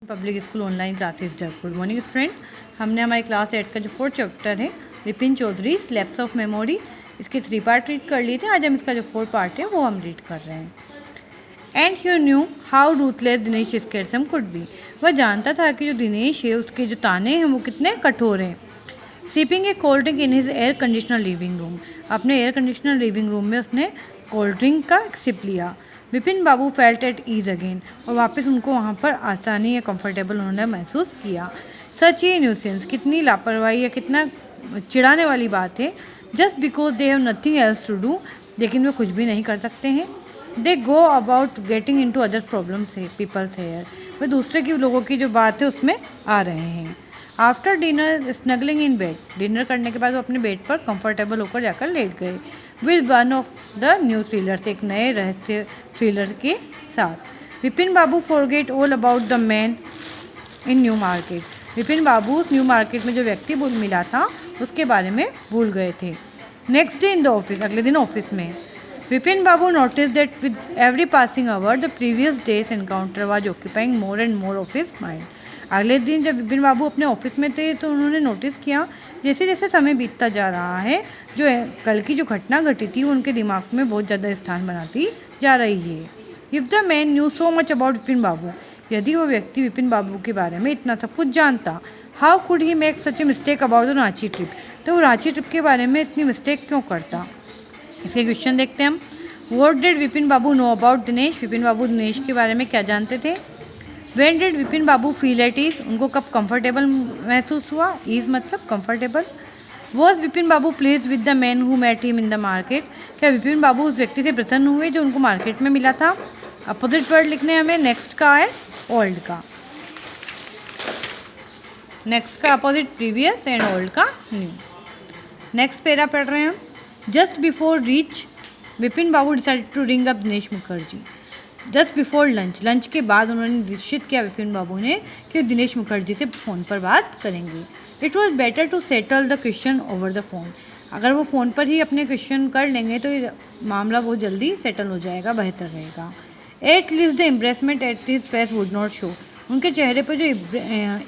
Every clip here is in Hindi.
पब्लिक स्कूल ऑनलाइन क्लासेस डर। Good morning student. हमने हमारी क्लास 8 का जो 4th चैप्टर है Vipin Chaudhary lapse of memory, इसके 3 पार्ट रीड कर लिए थे। आज हम इसका जो 4th पार्ट है वो हम रीड कर रहे हैं। And you knew how ruthless Dinesh scarsome could be. वह जानता था कि जो दिनेश है उसके जो ताने हैं वो कितने कठोर हैं। Sipping A cold drink in his air conditioner living room. अपने एयर कंडीशनर लिविंग रूम में उसने कोल्ड ड्रिंक का सिप लिया। विपिन बाबू फेल्ट एट ईज अगेन, और वापस उनको वहाँ पर आसानी या कंफर्टेबल उन्होंने महसूस किया। सच ये न्यूसेंस, कितनी लापरवाही या कितना चिढ़ाने वाली बात है। Just because they have nothing else to do, लेकिन वे कुछ भी नहीं कर सकते हैं। They go about getting into other problems है पीपल्स हेयर, वे दूसरे की लोगों की जो बात है उसमें आ रहे हैं। After dinner snuggling in bed, dinner करने के बाद वो अपने बेड पर कंफर्टेबल होकर जाकर लेट गए। With one of the new thrillers, एक नए रहस्य थ्रिलर के साथ। Vipin Babu forget all about the man in New Market. Vipin Babu उस न्यू मार्केट में जो व्यक्ति मिला था उसके बारे में भूल गए थे। Next day in the office, अगले दिन ऑफिस में Vipin Babu notice that with every passing hour the previous day's encounter was occupying more and more of his mind. अगले दिन जब विपिन बाबू अपने ऑफिस में थे तो उन्होंने नोटिस किया जैसे जैसे समय बीतता जा रहा है जो कल की जो घटना घटी थी वो उनके दिमाग में बहुत ज़्यादा स्थान बनाती जा रही है। If the man knew so much about Vipin Babu, यदि वो व्यक्ति विपिन बाबू के बारे में इतना सब कुछ जानता, how could he make such a mistake about the Ranchi trip, तो वो रांची ट्रिप के बारे में इतनी मिस्टेक क्यों करता। इसके क्वेश्चन देखते हैं हम। What did Vipin Babu know about Dinesh, Vipin Babu Dinesh के बारे में क्या जानते थे। When did Vipin Babu feel at ease, उनको कब कंफर्टेबल महसूस हुआ। ईज मतलब comfortable. Was Vipin Babu pleased with the man who met him in the market, क्या विपिन बाबू उस व्यक्ति से प्रसन्न हुए जो उनको मार्केट में मिला था। अपोजिट वर्ड लिखने हमें। नेक्स्ट का है ओल्ड का, नेक्स्ट का अपोजिट प्रीवियस एंड ओल्ड का न्यू। नेक्स्ट पेरा पढ़ रहे हैं हम। Just before reach Vipin Babu decided to ring up Dinesh Mukherjee. Just before lunch, lunch के बाद उन्होंने निश्चित किया विपिन बाबू ने कि दिनेश मुखर्जी से फ़ोन पर बात करेंगे। It was better to settle the question over the phone, अगर वो फ़ोन पर ही अपने क्वेश्चन कर लेंगे तो मामला बहुत जल्दी सेटल हो जाएगा, बेहतर रहेगा। At least the embarrassment at his face would not show, उनके चेहरे पर जो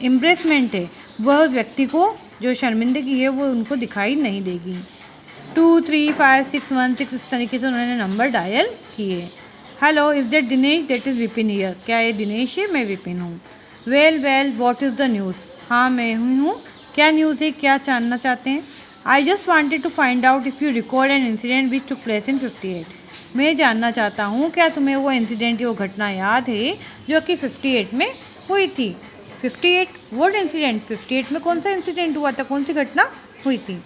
एम्ब्रेसमेंट है वह उस व्यक्ति को जो शर्मिंदगी है वो उनको दिखाई नहीं देगी। 2 3 5 6 1 6 इस तरीके से उन्होंने नंबर डायल किए। Hello, is that Dinesh, that is Vipin here, क्या ये दिनेश है, मैं विपिन हूँ। Well well what is the news, हाँ मैं हूँ, क्या न्यूज़ है, क्या जानना चाहते हैं। I just wanted to find out if you record an incident which took place in 58, मैं जानना चाहता हूँ क्या तुम्हें वो इंसिडेंट, वो घटना याद है जो कि 58 में हुई थी। 58 व्हाट इंसिडेंट, 58 में कौन सा इंसिडेंट हुआ था, कौन सी घटना हुई थी।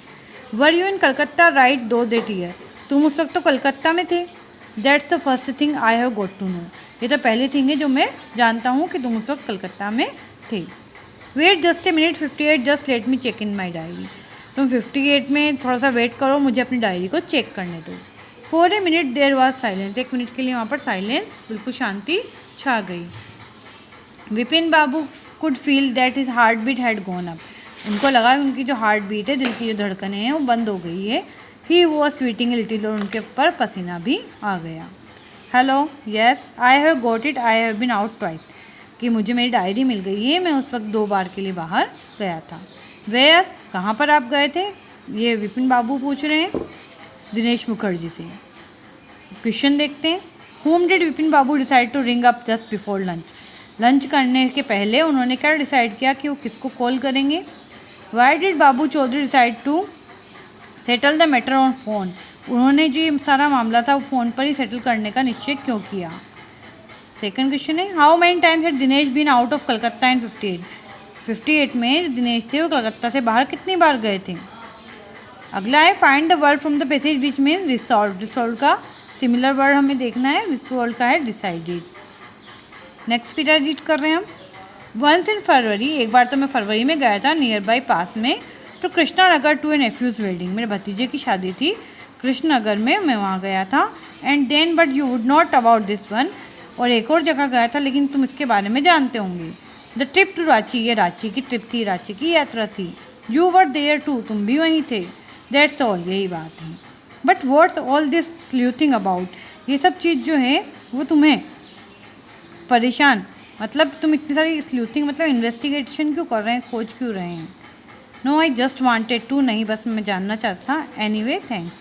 Were you in Calcutta right through that year, तुम उस वक्त तो कलकत्ता में थे। That's the first thing I have got to know, ये तो पहली थिंग है जो मैं जानता हूँ कि तुम उस वक्त कलकत्ता में थे। Wait just a minute 58 just let me check in my diary, तुम 58 में थोड़ा सा वेट करो, मुझे अपनी डायरी को चेक करने दो। For a minute there was silence, एक मिनट के लिए वहाँ पर साइलेंस, बिल्कुल शांति छा गई। Vipin Babu could feel that his heart beat had gone up, उनको लगा कि उनकी जो हार्ट बीट है, दिल की जो धड़कनें हैं वो बंद हो गई है। He was sweating a little, और उनके ऊपर पसीना भी आ गया। Hello, yes I have got it, I have been out twice, कि मुझे मेरी डायरी मिल गई है, मैं उस वक्त 2 बार के लिए बाहर गया था। वेयर, कहाँ पर आप गए थे, ये विपिन बाबू पूछ रहे हैं दिनेश मुखर्जी से। क्वेश्चन देखते हैं। Whom did Vipin Babu decide to ring up just before lunch, lunch करने के पहले उन्होंने क्या डिसाइड किया कि वो किसको कॉल करेंगे। Why did Babu Chaudhary decide to settle the matter on phone, उन्होंने जो ये सारा मामला था वो फ़ोन पर ही सेटल करने का निश्चय क्यों किया। सेकंड क्वेश्चन है। How many times had Dinesh been out of Calcutta in 58, 58 में जो दिनेश थे वो कलकत्ता से बाहर कितनी बार गए थे। अगला है find the word from the passage which means resolve, resolve का सिमिलर वर्ड हमें देखना है, रिसॉल्व का है डिसाइडेड। नेक्स्ट पीरियड रीड कर रहे हैं हम। वंस इन फरवरी, एक बार तो मैं फरवरी में गया था नियर बाई पास में, तो Krishna Nagar to N nephews wedding, मेरे भतीजे की शादी थी कृष्ण नगर में, मैं वहाँ गया था। And then but you would not about this one, और एक और जगह गया था लेकिन तुम इसके बारे में जानते होंगे। द ट्रिप टू रांची, ये रांची की ट्रिप थी, रांची की यात्रा थी। यू वर देयर टू, तुम भी वहीं थे। दैट्स ऑल, यही बात है। But what's all this sleuthing about, ये सब चीज़ जो है वो तुम्हें परेशान मतलब तुम इतनी सारी स्लूथिंग मतलब इन्वेस्टिगेशन क्यों कर रहे हैं, खोज क्यों रहे हैं। No I just wanted to, नहीं बस मैं जानना चाहता था। Anyway thanks.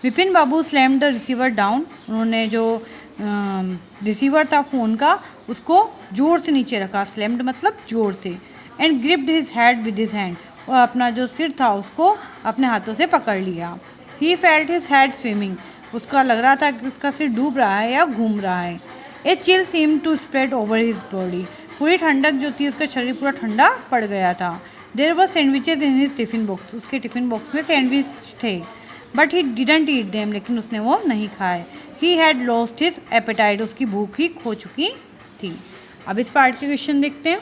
Vipin Babu slam the receiver down, उन्होंने जो रिसीवर था फ़ोन का उसको जोर से नीचे रखा, स्लैम्ड मतलब जोर से। And gripped his head with his hand, और अपना जो सिर था उसको अपने हाथों से पकड़ लिया। He felt his head swimming, उसका लग रहा था कि उसका सिर डूब रहा है या घूम रहा है। A chill seem to spread over his body, पूरी ठंडक जो थी उसका शरीर पूरा ठंडा पड़ गया था। There was sandwiches in his tiffin box, उसके टिफ़िन बॉक्स में सैंडविच थे। But he didn't eat them, लेकिन उसने वो नहीं खाए। He had lost his appetite, उसकी भूख ही खो चुकी थी। अब इस पार्ट के क्वेश्चन देखते हैं।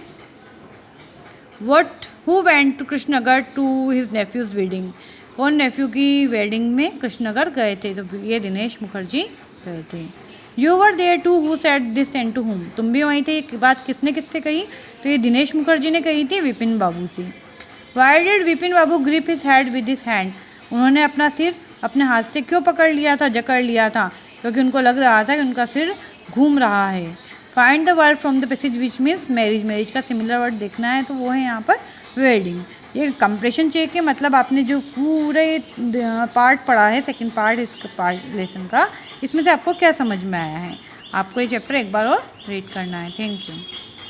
Who went to Krishnanagar to his nephew's wedding, कौन नेफ्यू की वेडिंग में कृष्णनगर गए थे, तो ये दिनेश मुखर्जी गए थे। You were there too, who said this and to whom, तुम भी वहीं थे, ये बात किसने किससे कही, तो ये दिनेश मुखर्जी ने कही थी विपिन बाबू से। Why did Vipin Babu grip his head with his hand, उन्होंने अपना सिर अपने हाथ से क्यों पकड़ लिया था, जकड़ लिया था, क्योंकि उनको लग रहा था कि उनका सिर घूम रहा है। Find the word from the passage which means marriage, marriage का सिमिलर वर्ड देखना है तो वो है यहाँ पर वेडिंग। ये कंप्रेशन चेक है, मतलब आपने जो पूरे पार्ट पढ़ा है, सेकंड पार्ट इस पार्ट लेसन का, इसमें से आपको क्या समझ में आया है। आपको ये चैप्टर एक बार और रीड करना है। Thank you.